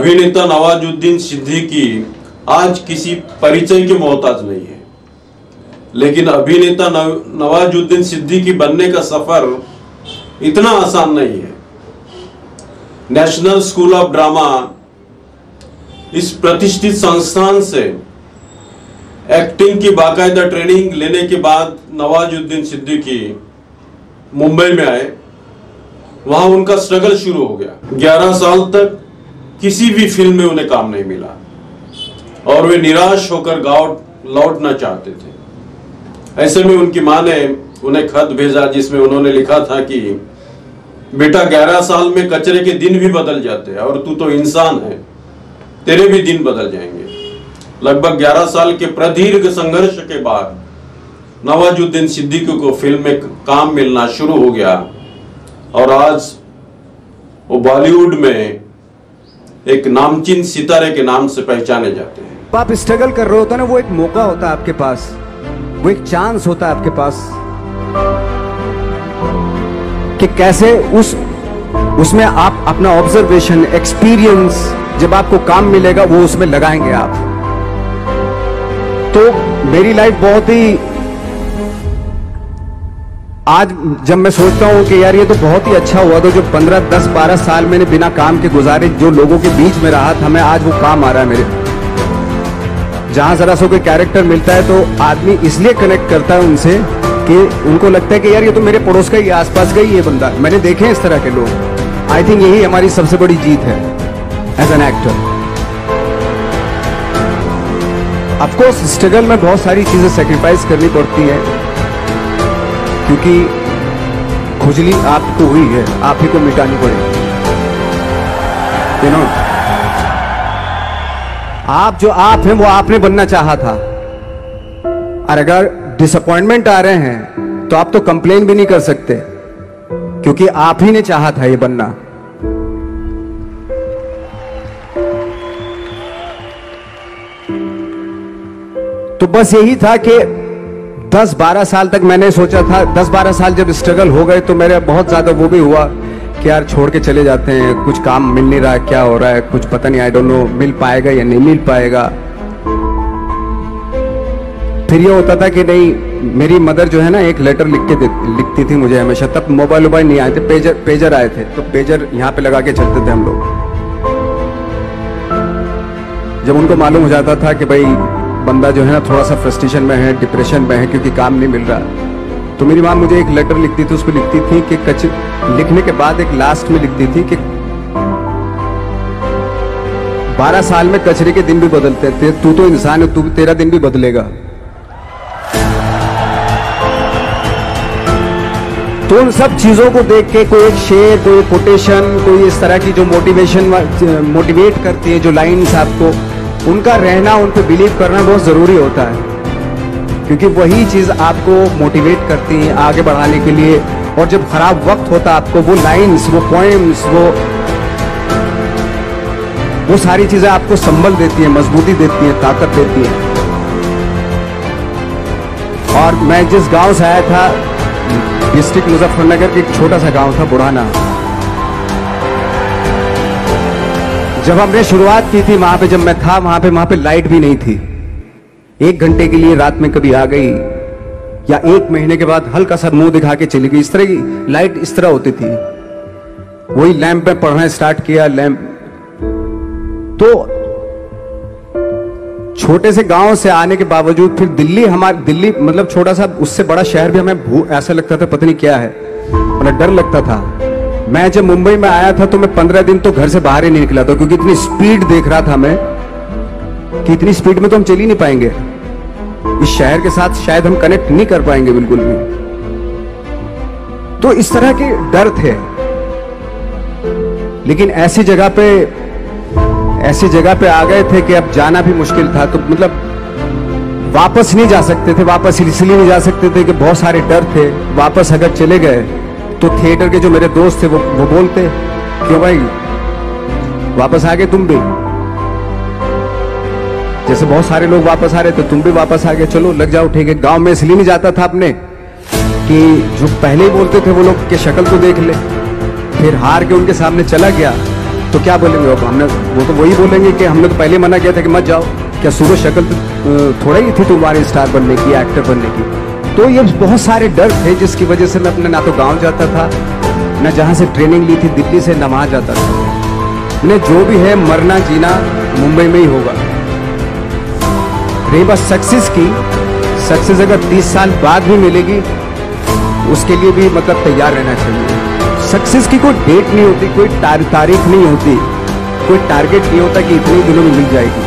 अभिनेता नवाजुद्दीन सिद्दीकी आज किसी परिचय के मोहताज नहीं है, लेकिन अभिनेता नवाजुद्दीन सिद्दीकी बनने का सफर इतना आसान नहीं है। नेशनल स्कूल ऑफ ड्रामा इस प्रतिष्ठित संस्थान से एक्टिंग की बाकायदा ट्रेनिंग लेने के बाद नवाजुद्दीन सिद्दीकी मुंबई में आए। वहां उनका स्ट्रगल शुरू हो गया। 11 साल तक किसी भी फिल्म में उन्हें काम नहीं मिला और वे निराश होकर गांव लौटना चाहते थे। ऐसे में उनकी मां ने उन्हें खत भेजा जिसमें उन्होंने लिखा था कि बेटा, 11 साल में कचरे के दिन भी बदल जाते हैं और तू तो इंसान है, तेरे भी दिन बदल जाएंगे। लगभग 11 साल के प्रदीर्घ संघर्ष के बाद नवाजुद्दीन सिद्दीकी को फिल्म में काम मिलना शुरू हो गया और आज वो बॉलीवुड में एक नामचीन सितारे के नाम से पहचाने जाते हैं। आप स्ट्रगल कर रहे होते ना, वो एक मौका होता है आपके पास, वो एक चांस होता है आपके पास कि कैसे उसमें आप अपना ऑब्जर्वेशन, एक्सपीरियंस, जब आपको काम मिलेगा वो उसमें लगाएंगे आप। तो मेरी लाइफ बहुत ही, आज जब मैं सोचता हूं कि यार ये तो बहुत ही अच्छा हुआ, तो जो 15, 10, 12 साल मैंने बिना काम के गुजारे, जो लोगों के बीच में रहा था मैं, आज वो काम आ रहा है मेरे। जहां जरा सा कोई कैरेक्टर मिलता है तो आदमी इसलिए कनेक्ट करता है उनसे कि उनको लगता है कि यार ये तो मेरे पड़ोस का ही, आसपास का ही ये बंदा। मैंने देखे इस तरह के लोग। आई थिंक यही हमारी सबसे बड़ी जीत है as an actor. Of course struggle में बहुत सारी चीजें सेक्रीफाइस करनी पड़ती हैं, क्योंकि खुजली आपको हुई है, आप ही को मिटानी पड़ेगी। यू नो, आप जो आप हैं वो आपने बनना चाहा था, और अगर डिसअपॉइंटमेंट आ रहे हैं तो आप तो कंप्लेन भी नहीं कर सकते, क्योंकि आप ही ने चाहा था ये बनना। तो बस यही था कि 10-12 साल तक मैंने सोचा था, 10-12 साल जब स्ट्रगल हो गए तो मेरा बहुत ज्यादा वो भी हुआ कि यार छोड़ के चले जाते हैं, कुछ काम मिल नहीं रहा, क्या हो रहा है कुछ पता नहीं, आई डोंट नो मिल पाएगा या नहीं मिल पाएगा। फिर ये होता था कि नहीं, मेरी मदर जो है ना एक लेटर लिखती थी मुझे हमेशा। तब मोबाइल नहीं आए थे, पेजर आए थे, तो पेजर यहाँ पे लगा के चलते थे हम लोग। जब उनको मालूम हो जाता था कि भाई बंदा जो है ना थोड़ा सा फ्रस्ट्रेशन में है, डिप्रेशन में है, क्योंकि काम नहीं मिल रहा, तो मेरी माँ मुझे एक लेटर लिखती थी। उसको लिखती थी कि लिखने के बाद एक लास्ट में लिखती थी कि 12 साल में कचरे के दिन भी बदलते थे, तू तो इंसान है, तेरा दिन भी बदलेगा। तो उन सब चीजों को देख के कोई एक शेर, कोई कोटेशन, कोई इस तरह की जो मोटिवेट करती है, जो लाइन्स आपको, उनका रहना, उन पे बिलीव करना बहुत जरूरी होता है, क्योंकि वही चीज आपको मोटिवेट करती है आगे बढ़ाने के लिए। और जब खराब वक्त होता है आपको वो लाइन्स, वो पॉइंट्स, वो सारी चीजें आपको संबल देती है, मजबूती देती है, ताकत देती है। और मैं जिस गांव से आया था, डिस्ट्रिक्ट मुजफ्फरनगर के एक छोटा सा गांव था बुढ़ाना, जब हमने शुरुआत की थी वहां पे, जब मैं था वहां पे लाइट भी नहीं थी। 1 घंटे के लिए रात में कभी आ गई, या 1 महीने के बाद हल्का सा मुंह दिखा के चली गई। इस तरह की लाइट इस तरह होती थी। वही लैंप में पढ़ना स्टार्ट किया, लैंप। तो छोटे से गांव से आने के बावजूद फिर दिल्ली मतलब छोटा सा, उससे बड़ा शहर भी हमें ऐसा लगता था पता नहीं क्या है, मतलब डर लगता था। मैं जब मुंबई में आया था तो मैं 15 दिन तो घर से बाहर ही नहीं निकला था, क्योंकि इतनी स्पीड देख रहा था मैं कि इतनी स्पीड में तो हम चल ही नहीं पाएंगे, इस शहर के साथ शायद हम कनेक्ट नहीं कर पाएंगे बिल्कुल भी। तो इस तरह के डर थे। लेकिन ऐसी जगह पे आ गए थे कि अब जाना भी मुश्किल था। तो मतलब वापस नहीं जा सकते थे, वापस इसलिए नहीं जा सकते थे कि बहुत सारे डर थे। वापस अगर चले गए तो थिएटर के जो मेरे दोस्त थे वो बोलते, क्यों भाई वापस आ गए तुम भी, जैसे बहुत सारे लोग वापस आ रहे थे तुम भी वापस आ गए, चलो लग जाओ ठीक है। गांव में इसलिए नहीं जाता था अपने कि जो पहले ही बोलते थे वो लोग कि शक्ल तो देख ले, फिर हार के उनके सामने चला गया तो क्या बोलेंगे वो तो वही बोलेंगे कि हमने तो पहले मना किया था कि मत जाओ, क्या सूरज शक्ल थोड़ा ही थी तुम्हारी स्टार बनने की, एक्टर बनने की। तो ये बहुत सारे डर थे जिसकी वजह से मैं अपने ना तो गांव जाता था, ना जहां से ट्रेनिंग ली थी दिल्ली से, ना वहां जाता था। मैंने जो भी है मरना जीना मुंबई में ही होगा। रही बात सक्सेस की, सक्सेस अगर 30 साल बाद भी मिलेगी उसके लिए भी मतलब तैयार रहना चाहिए। सक्सेस की कोई डेट नहीं होती, कोई तारीख नहीं होती, कोई टारगेट नहीं होता कि इतने दिनों में मिल जाएगी।